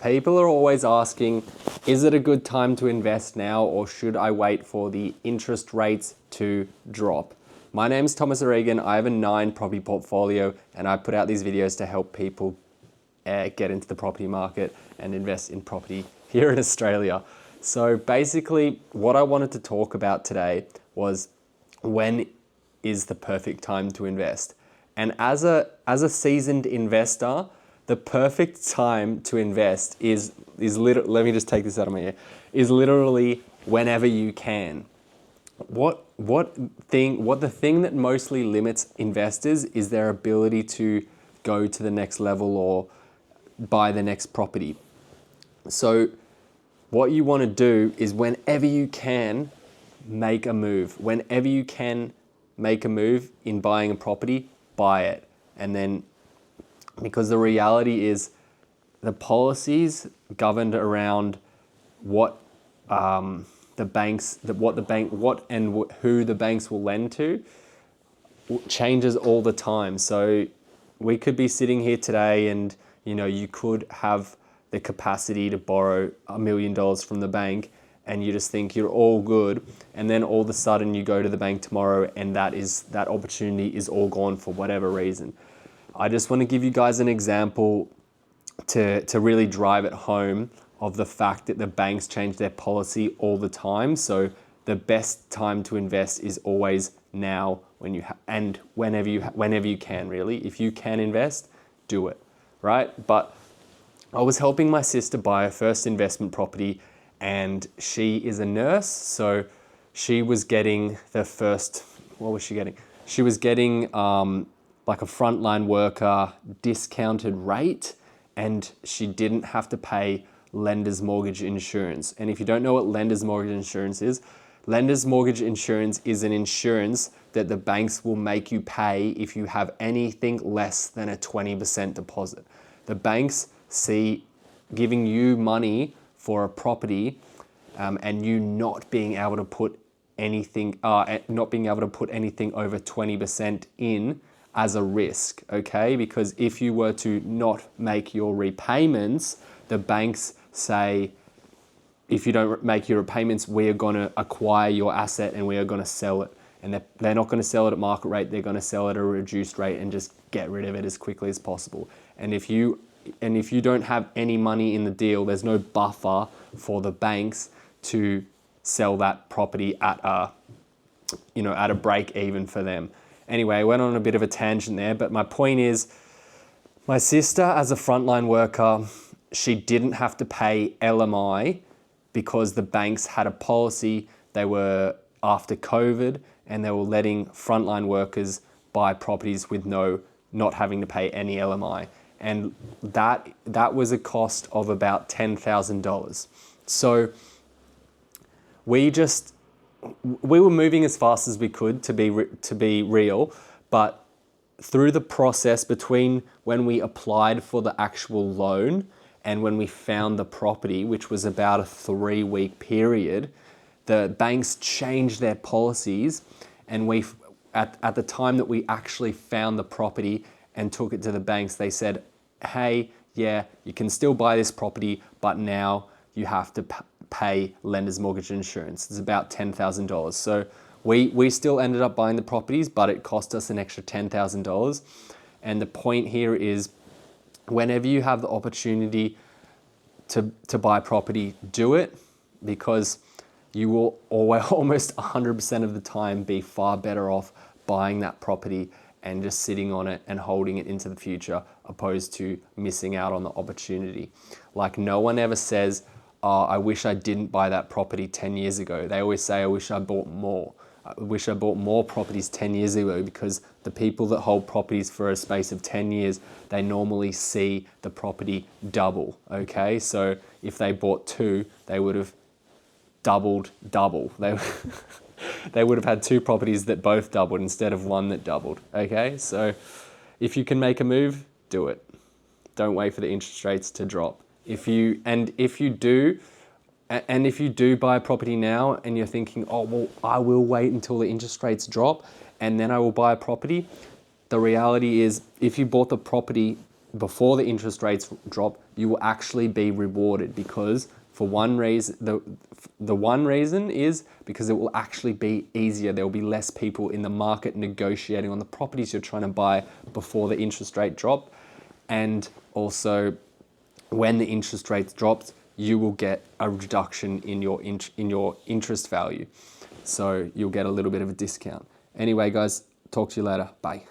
People are always asking, is it a good time to invest now or should I wait for the interest rates to drop? My name is Thomas O'Regan. I have a 9 property portfolio and I put out these videos to help people get into the property market and invest in property here in Australia. So basically what I wanted to talk about today was when is the perfect time to invest. And as a seasoned investor, the perfect time to invest is literally, let me just take this out of my ear, is literally whenever you can. What the thing that mostly limits investors is their ability to go to the next level or buy the next property. So what you want to do is whenever you can make a move. Whenever you can make a move in buying a property, buy it. And then, because the reality is the policies governed around who the banks will lend to changes all the time. So we could be sitting here today and you could have the capacity to borrow $1 million from the bank and you just think you're all good, and then all of a sudden you go to the bank tomorrow and that opportunity is all gone for whatever reason. I just want to give you guys an example to really drive it home of the fact that the banks change their policy all the time. So the best time to invest is always now, whenever you can, really. If you can invest, do it, right? But I was helping my sister buy her first investment property, and she is a nurse, so she was getting what was she getting? She was getting like a frontline worker discounted rate, and she didn't have to pay lender's mortgage insurance. And if you don't know what lender's mortgage insurance is an insurance that the banks will make you pay if you have anything less than a 20% deposit. The banks see giving you money for a property and you not being able to put anything over 20% in as a risk, okay? Because if you were to not make your repayments, the banks say, if you don't make your repayments, we are going to acquire your asset and we are going to sell it. And they're not going to sell it at market rate, they're going to sell it at a reduced rate and just get rid of it as quickly as possible. And if you don't have any money in the deal, there's no buffer for the banks to sell that property at a break even for them. Anyway, I went on a bit of a tangent there, but my point is, my sister as a frontline worker, she didn't have to pay LMI because the banks had a policy. They were after COVID and they were letting frontline workers buy properties with not having to pay any LMI. And that was a cost of about $10,000. So we were moving as fast as we could to be real, but through the process between when we applied for the actual loan and when we found the property, which was about a 3-week period, the banks changed their policies, and at the time that we actually found the property and took it to the banks, they said, hey, yeah, you can still buy this property, but now you have to pay lender's mortgage insurance. It's about $10,000. So we still ended up buying the properties, but it cost us an extra $10,000. And the point here is, whenever you have the opportunity to buy property, do it, because you will almost 100% of the time be far better off buying that property and just sitting on it and holding it into the future, opposed to missing out on the opportunity. Like, no one ever says, oh, I wish I didn't buy that property 10 years ago. They always say, I wish I bought more. I wish I bought more properties 10 years ago, because the people that hold properties for a space of 10 years, they normally see the property double, okay? So if they bought 2, they would have doubled double. They would have had 2 properties that both doubled instead of 1 that doubled, okay? So if you can make a move, do it. Don't wait for the interest rates to drop. If you do buy a property now and you're thinking, oh, well, I will wait until the interest rates drop and then I will buy a property, the reality is, if you bought the property before the interest rates drop, you will actually be rewarded, because for one reason, the one reason is because it will actually be easier. There will be less people in the market negotiating on the properties you're trying to buy before the interest rate drop. And also, when the interest rates drops, you will get a reduction in your interest value. So you'll get a little bit of a discount. Anyway, guys, talk to you later. Bye.